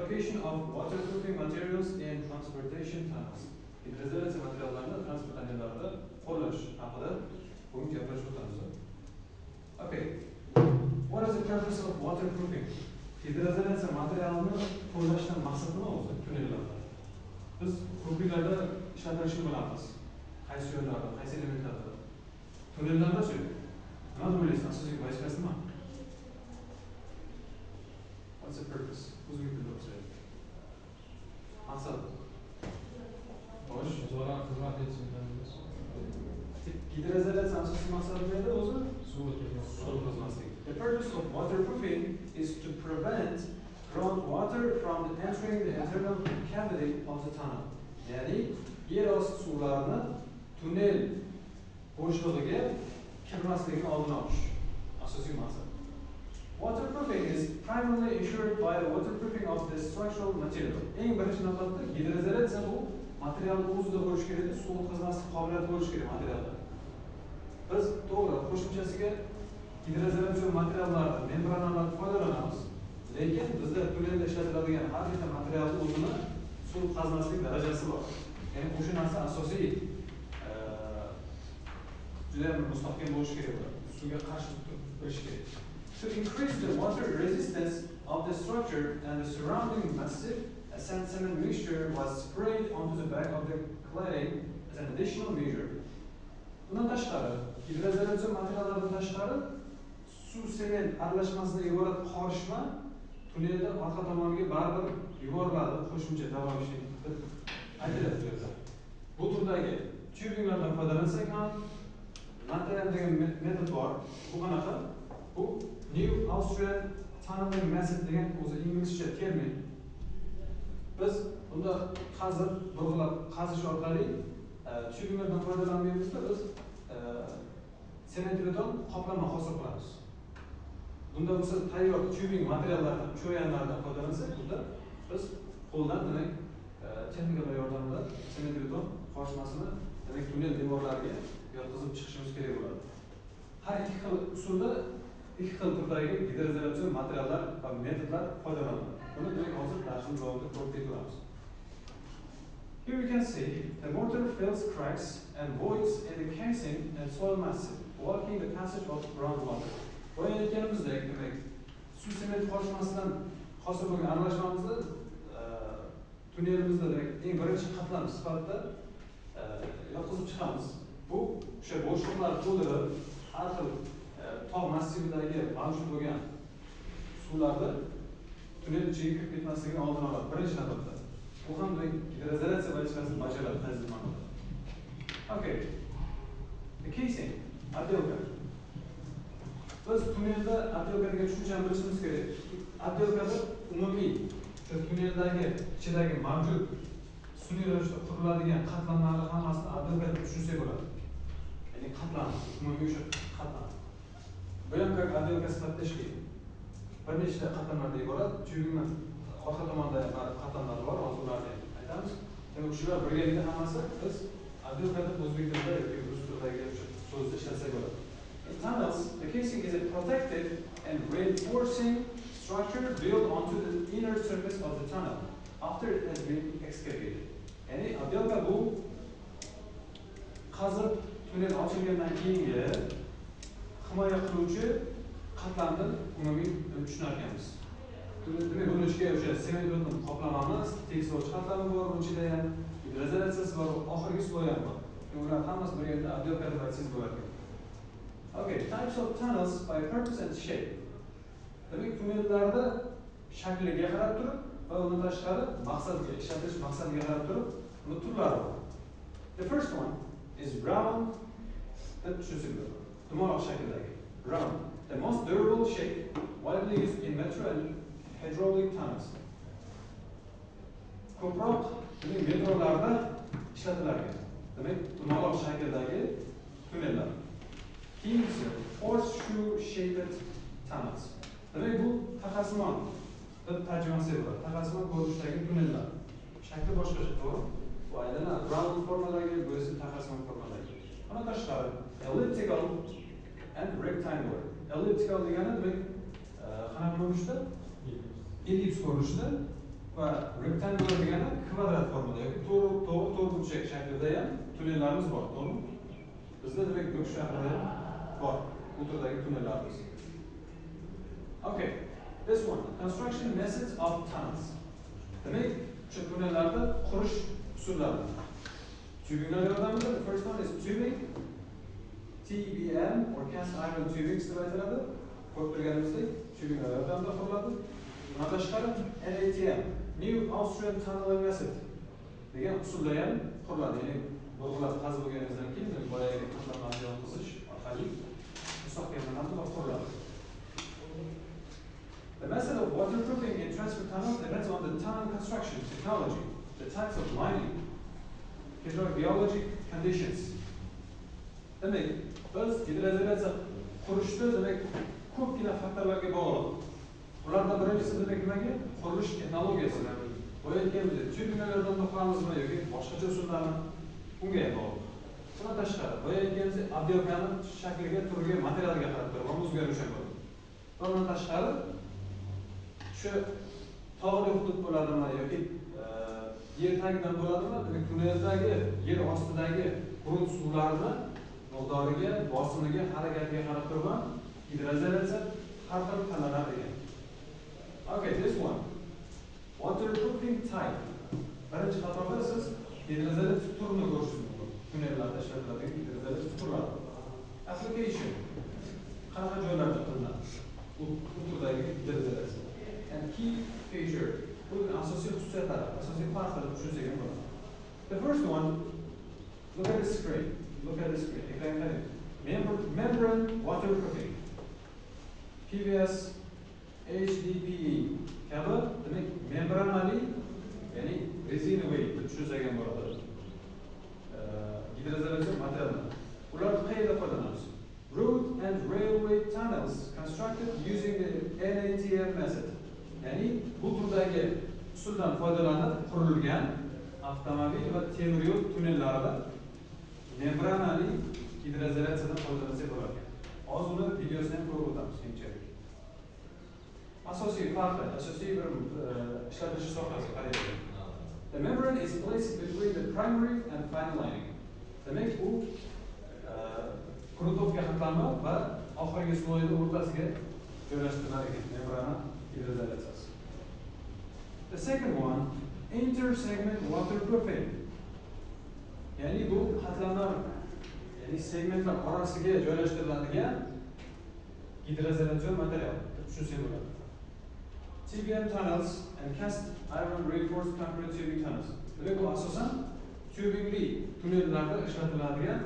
Fabrication of waterproofing materials in transportation tunnels. Hidrolizatsiya materiallarini transport tunnellarida qo'llash haqida bugun gaplashib o'tamiz. Okay. What is the purpose of waterproofing? Hidrolizatsiya materialini qo'llashdan maqsad nima o'zi? Tunnellarda. Biz ko'priklarda ishlatishni bilamiz. Qaysi yo'llarda, qaysi elementlarda? Tunnellarda-chi? Nima bo'laysiz? Asosiy vazifasi nima? What's the purpose? Who's going to do it? Maqsad. Xo'sh, zo'rg'a xizmat etishimiz. Hidrolizatsiya asosiy maqsadi nima o'zi? Suv o'tkazmaslik. The purpose of waterproofing is to prevent groundwater from entering the internal cavity of the tunnel. Ya'ni yer osti suvlarini tunnel bo'shlig'iga kirmasligini oldini olish asosiy maqsad. Waterproofing is primarily ensured by the waterproofing of the structural material. Eng birinchi navbatda hidrolizatsiya bu material o'zida bo'lishi kerak, suv o'tkazmaslik qobiliyati bo'lishi kerak materialda. Biz to'g'ri qo'shimchasiga hidrolizatsiya materiallardan membranalardan foydalanamiz. Lekin bizda tunnelda ishlatiladigan har bitta materialni o'zini suv o'tkazmaslik darajasi bor. Ya'ni o'sha narsa asosiy juda mustahkam bo'lishi kerak bo'ladi. Suvga qarshi turishi kerak. To increase the water resistance of the structure and the surrounding massive, a sand cement mixture was sprayed onto the back of the cladding as an additional measure. Bundan tashqari, hidrolizatsiya materiallaridan tashqari suv sement aralashmasida iborat qorishma tunnelda orqa tomoniga baribir yuboriladi qo'shimcha davomishi deb aytilyapti. Bu turdagi tubinglardan foydalansak ham material degan metod bor. Bu qanaqa? Bu New Austrian Tunneling Method degan o'zi inglizcha termin. Biz bunda qazib, burg'ilab qazish orqali tubinglardan foydalanmaymizda biz sement beton qoplama hosil qilamiz. Bunda bo'lsa tayyor tubing materiallardan, cho'yanlardan foydalansak, bunda biz qo'ldan demak texnikalar yordamida sement beton qorishmasini demak tunnel devorlariga yotqizib chiqishimiz kerak bo'ladi. Har ikki xil usulda ikki xil turdagi hidrolizatsiya materiallar va metodlar foydalaniladi. Buni demak hozir darsimiz davomida ko'rib ketamiz. Here we can see the mortar fills cracks and voids in the casing and soil massive, blocking the passage of groundwater. Boya aytganimizdek, demak, suv sement qorishmasidan hosil bo'lgan aralashmamizni tunnelimizda demak eng birinchi qatlam sifatida yotqizib chiqamiz. Bu o'sha bo'shliqlar to'ldirib, har xil tog' massividagi mavjud bo'lgan suvlarni tunnel ichiga kirib ketmasligini oldini oladi birinchi navbatda. Bu ham hidrolizatsiya vazifasini bajaradi qaysi ma'noda. Okay. The casing, отделка. Biz tunnelda отделка degan tushunchani bilishimiz kerak. Отделкada umumiy o'sha tunneldagi ichidagi mavjud sun'iy ravishda quriladigan qatlamlarni hammasini отделка deb tushunsak bo'ladi. Ya'ni qatlam, umumiy o'sha qatlam. Bu ham как отделка sifatida ishlaydi. Bir nechta qatlamlardan iborat, tubingni orqa tomonda qatlamlar bor, hozir ularni aytamiz. Demak, shular birgalikda hammasi biz отделка deb o'zbek tilida yoki rus tilidagi so'zni ishlatsak bo'ladi. In tunnels, the casing is a protected and reinforcing structure built onto the inner surface of the tunnel after it has been excavated. Ya'ni отделка bu qazib tunnel ochilgandan keyingi himoya qiluvchi qatlamni umumiy tushunar ekanmiz. Demak, buni ichiga o'sha sement beton qoplamamiz, tekstovchi qatlami bor, buni ichida ham hidrolizatsiyasi bor, oxirgi sloy ham bor. Ular hammasi birgalikda отделка deb aytsangiz bo'lar ekan. Okay, types of tunnels by purpose and shape. Demak, tunnellarda shakliga qarab turib va undan tashqari maqsadga, ishlatish maqsadiga qarab turib, uni turlari bor. The first one is round deb tushunsak bo'ladi. Dumaloq shakldagi round. The most durable shape widely used in metro and hydraulic tunnels. Ko'proq metrolarda ishlatiladi. Demak, dumaloq shakldagi tunnellar. Keyingisi horseshoe-shaped tunnels. Demak, bu taqasimon deb tarjimasi bo'ladi. Taqasimon ko'rinishdagi tunnellar. Shakli boshqacha, to'g'ri? Bu aydana round formadagi, bu esa taqasimon formadagi. Bundan tashqari elliptical and rectangular. Elliptical degani demak qanaqa ko'rinishda? Ellips ko'rinishda va rectangular degani kvadrat formada yoki to'rtburchak shaklida ham tunnellarimiz bor, to'g'rimi? Bizda demak bu shaklda bor, bu turdagi tunnellarimiz. Okay, this one, construction methods of tunnels. Demek, shu tunnellarni qurish usullari. Tubinglar yordamida, the first one is tubing, TBM or cast iron tubing deb aytiladi. Ko'p bilganimizdek, tubinglar yordamida quriladi. Bundan tashqari NATM, New Austrian Tunnel Method degan usulda ham quriladi. Ya'ni bo'lg'ilab qazib bo'lganingizdan keyin boyagi qatlamlarni yotqizish orqali mustahkamlanadi va quriladi. The method of waterproofing in transfer tunnels depends on the tunnel construction technology, the types of lining, hydrogeologic conditions. Demek, biz hidroizolyatsiya qurishda demek ko'pgina faktorlarga bog'liq. Ulardan birinchisi demek nimaga? Qurilish texnologiyasi. Bo'yayotganimizda tubinglardan to'qamizmi yoki boshqacha usullarni unga ham bog'liq. Bundan tashqari, bo'yayotganimizda ob'ektlarning shakliga, turiga, materialiga qarab turib o'zgarish ham bo'ladi. Bundan tashqari, shu tog'li hudud bo'ladimi yoki yer tagidan bo'ladimi? Demak, tunneldagi, yer ostidagi grunt suvlarini miqdoriga, bosimiga, harakatiga qarab turib hidroizolyatsiya har xil tanlanar ekan. Okay, this one. Waterproofing type. Birinchi xatoda siz hidroizolyatsiya turini ko'rishingiz mumkin. Tunnellarda ishlatiladigan hidroizolyatsiya turlari. Application. Qanaqa joylarda qilinadi? Bu turdagi hidroizolyatsiya. And key feature. Bu asosiy xususiyatlari, asosiy farqlarni tushunsak ham bo'ladi. The first one, look at the screen. Look at the screen. Ekranga qarang. Membrane waterproofing. PVS, HDPE kabi demak membranali, ya'ni rezinoviy deb tushunsak ham bo'ladi. Hidroizolyatsiya materiallar. Ularni qayerda foydalanamiz? Road and railway tunnels constructed using the NATM method. Ya'ni bu turdagi usuldan foydalanib qurilgan avtomobil va temir yo'l tunnellarida membranali hidroizolyatsiyadan foydalansak bo'lar ekan. Hozir uni videosini ham ko'rib o'tamiz keyinchalik. Asosiy farqi, asosiy bir ishlatish sohasi qaraydi. The membrane is placed between the primary and final lining. Demak, u gruntovka qatlami va oxirgi sloyni o'rtasiga joylashtirilgan ekan membrana hidroizolyatsiyasi. The second one, inter-segment waterproofing. Ya'ni bu qatlamlar, ya'ni segmentlar orasiga joylashtiriladigan hidroizolyatsiya material deb tushunsak bo'ladi. TBM tunnels and cast iron reinforced concrete tubing tunnels. Demak, bu asosan tubingli tunnellarda ishlatiladigan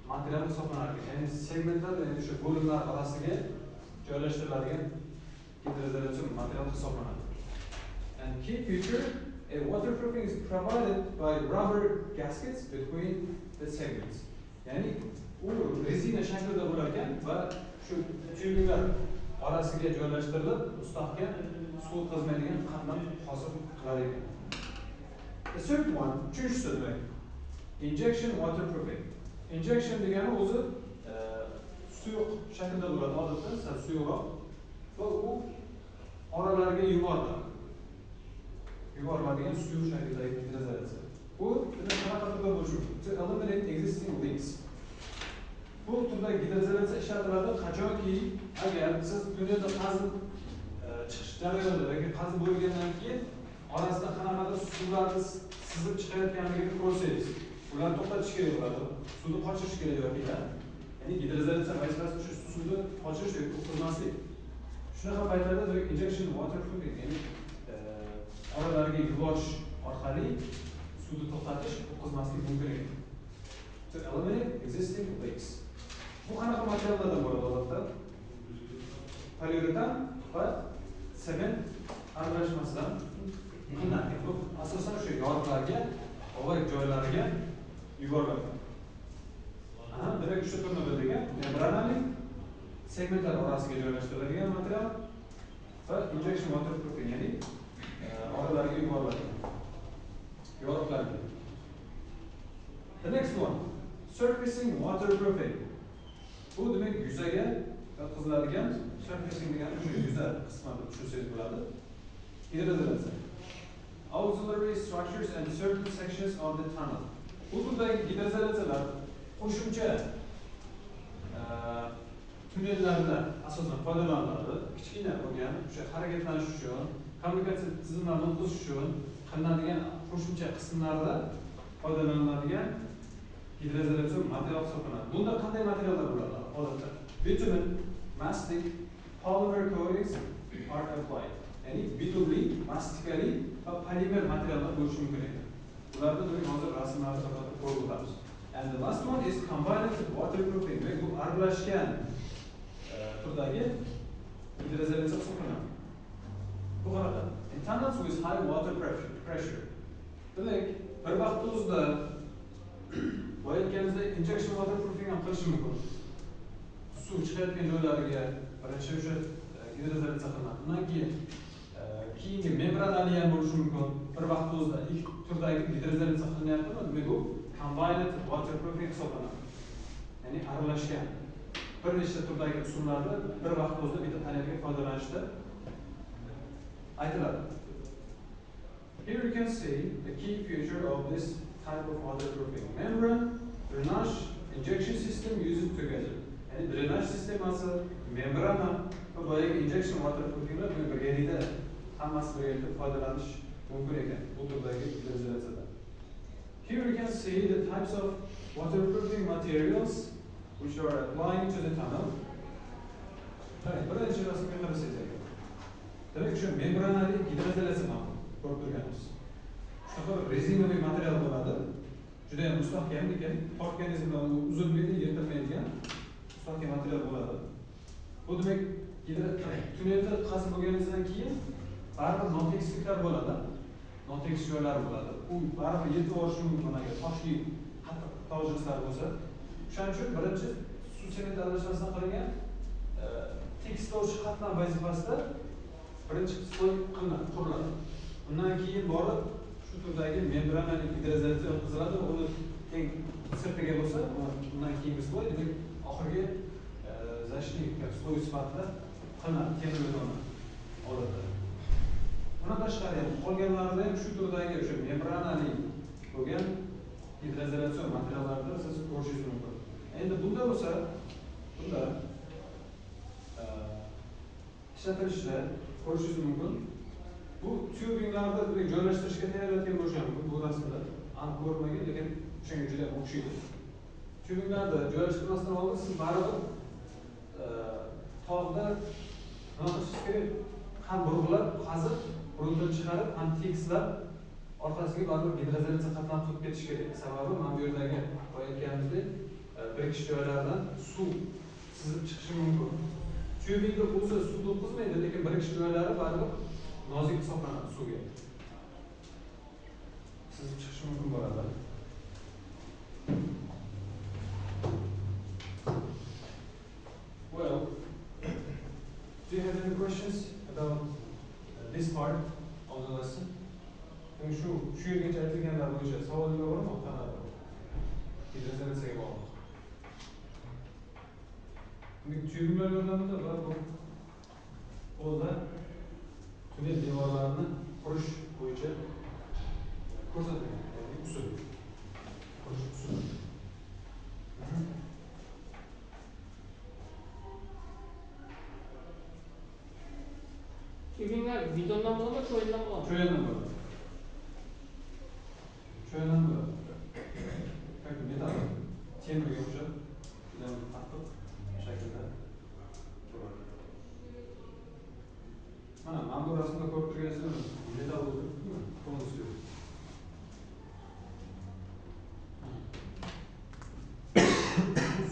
material hisoblanar ekan. Ya'ni segmentlar, ya'ni shu bo'limlar orasiga joylashtiriladigan hidroizolyatsiya material hisoblanadi. And key feature, a waterproofing is provided by rubber gaskets between the segments. Ya'ni u rezina shaklida bo'lar ekan va shu tubinglar orasiga joylashtirilib, mustahkam suv o'tkazmaydigan qatlam hosil qilar ekan. The third one, uchinchisi demak, injection waterproofing. Injection degani o'zi suyuq shaklda bo'ladi, odatda sal suyuqroq va u oralarga yuboriladigan suyuq shakldagi hidroizolyatsiya. Bu qanaqa turda bo'lishi mumkin? To eliminate existing leaks. Bu turdagi hidroizolyatsiya ishlatiladi qachonki agar siz tunnelda qazib chiqish jarayonida yoki qazib bo'lgandan keyin orasida qanaqadir suvlarni sizib chiqayotganligini ko'rsangiz, ularni to'xtatish kerak bo'ladi. Suvni qochirish kerak yoki ya'ni hidroizolyatsiya vazifasi shu suvni qochirish yoki o'tkazmaslik. Shunaqa paytlarda injection waterproofing, ya'ni oralarga yuborish orqali suvni to'xtatish, o'tkazmaslik mumkin ekan. To eliminate existing leaks. Bu qanaqa materiallardan bo'ladi odatda? Poliuretan va sement aralashmasidan qilinadi. Bu asosan shu yoriqlarga, og'ir joylariga yuboriladi. Demak, shu turni bildigan membranali segmentlar orasiga joylashtiriladigan material va injection waterproofing, ya'ni oralarga yuboriladi. Yoriqlarga. The next one, surfacing waterproofing. Bu demak yuzaga yotqiziladigan surfacing degani shu yuza qismi deb tushunsangiz bo'ladi. Hidroizolyatsiya. auxiliary structures and certain sections of the tunnel. Bu turdagi gidrozolyatsiyalar qo'shimcha tunnellarda asosan foydalaniladi. Kichkina bo'lgan o'sha harakatlanish uchun, kommunikatsiya tizimlarini o'tkazish uchun qilinadigan qo'shimcha qismlarda foydalaniladigan gidrozolyatsiya material hisoblanadi. Bunda qanday materiallar bo'ladi? Odatda bitumen, mastic, polymer coatings are applied. Ya'ni bitumli, mastikali va polimer materiallar bo'lishi mumkin ekan. Ularda demak hozir rasmlarda ko'rib o'tamiz. And the last one is combined with waterproofing. Demak bu aralashgan turdagi gidrozolyatsiya hisoblanadi. Bu qanaqa? In tunnels with high water pressure. Demak, bir vaqt o'zida bo'yatganimizda injection waterproofing ham qilish mumkin. Suv chiqayotgan joylariga birinchi o'sha gidrozolyatsiya qilinadi. Undan keyin keyingi membranali ham bo'lishi mumkin. Bir vaqt o'zida ikki turdagi gidrozolyatsiya qilinyaptimi? Demak bu combined waterproofing hisoblanadi. Ya'ni aralashgan bir nechta turdagi usullarda bir vaqt o'zida bitta panelga foydalanishda aytiladi. Here you can see the key feature of this type of waterproofing. Membrane, drainage, injection system used together. Yani drainage sistemasi, membrana va boyagi injection waterproofinglar birgalikda hammasi birgalikda foydalanish mumkin ekan bu turdagi gidrozolyatsiyada. Here you can see the types of waterproofing materials which are applying to the tunnel. Birinchi rasmga qarasangiz ekan. Demak, shu membranali gidrozolyatsiya mavjud. Ko'rib turganmiz. Shunaqa rezinoviy material bo'ladi. Juda ham mustahkam ekan, tortganingizda uzilmaydi, yirtilmaydigan mustahkam material bo'ladi. Bu demak, tunnelda qazib bo'lganingizdan keyin baribir notekisliklar bo'ladi. Notekis joylar bo'ladi. U baribir yetib olishi mumkin agar toshli qattiq tojiklar bo'lsa. Shuning uchun birinchi suv sement aralashmasidan qilingan tekstovchi qatlam vazifasida birinchi sloy quriladi. Undan keyin borib shu turdagi membranali gidrozolyatsiya o'tkaziladi. Uni teng sirtiga bo'lsa, undan keyingi sloy demak oxirgi zashli sloy sifatida qilinadi temir betonni odatda. Bundan tashqari ham qolganlarida ham shu turdagi o'sha membranali bo'lgan gidrozolyatsiya materiallarida siz ko'rishingiz mumkin. Endi bunda bo'lsa, bunda ishlatilishda ko'rishingiz mumkin. Bu tubinglarda joylashtirishga tayyorlayotgan bo'lsa ham bu rasmda aniq ko'rmagan, lekin shunga juda o'xshaydi. Tubinglarda joylashtirmasdan oldin siz baribir tog'da nima qilishingiz kerak? Ham burg'ilab, qazib, burundan chiqarib, ham tekslab orqasiga baribir gidrozolyatsiya qatlam qilib ketish kerak. Sababi mana bu yerdagi qo'yayotganimizdek birikish joylaridan suv sizib chiqishi mumkin. Tubingda o'zi suv to'qqizmaydi, lekin birikish joylari baribir nozik hisoblanadi suvga. Sizib chiqishi mumkin bo'ladi. Well, do you have any questions about this part of the lesson? Shu yergacha aytilganlar bo'yicha savollar bormi? Gidrozolyatsiyaga bog'liq. Tubinglar yordamida va bu qo'lda tunnel devorlarini qurish bo'yicha ko'rsatilgan, ya'ni usul. Qurish usuli. Tubinglar betondan bo'ladimi, cho'yindan bo'ladimi? Cho'yindan bo'ladi. Cho'yindan bo'ladi. Как metal, temirga o'xshab, juda qattiq shaklda bo'ladi. Mana bu rasmda ko'rib turganingiz metal bo'ladi, polностью.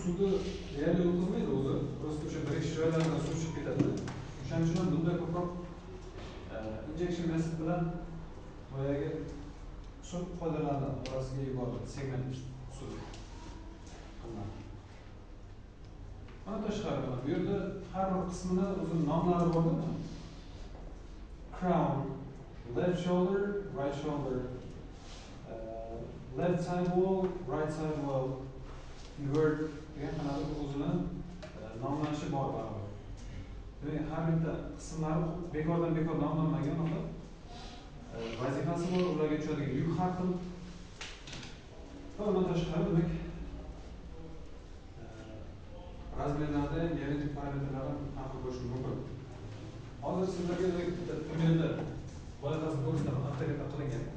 Suvni deyarli o'tkazmaydi o'zi, просто o'sha birikish joylaridan suv chiqib ketadi. O'shaning uchun ham bunda ko'proq injection method bilan boyagi usul foydalanadi, orasiga yuboriladi, segment usuli. Mana tashqari bu yerda har bir qismida o'zining nomlari borda. Crown, left shoulder, right shoulder, left side wall, right side wall, invert degan qanaqa o'zining nomlanishi bor baribir. Demak, har bitta qismlari bekordan bekor nomlanmagan, vazifa massasi bor, ularga tushadigan yuk har xil. Va undan tashqari demak razmerlarda geometrik parametrlari har xil bo'lishi mumkin. Hozir sizlarga demak bitta tunnelda loyihasini ko'rsataman, avtoritet qilingan.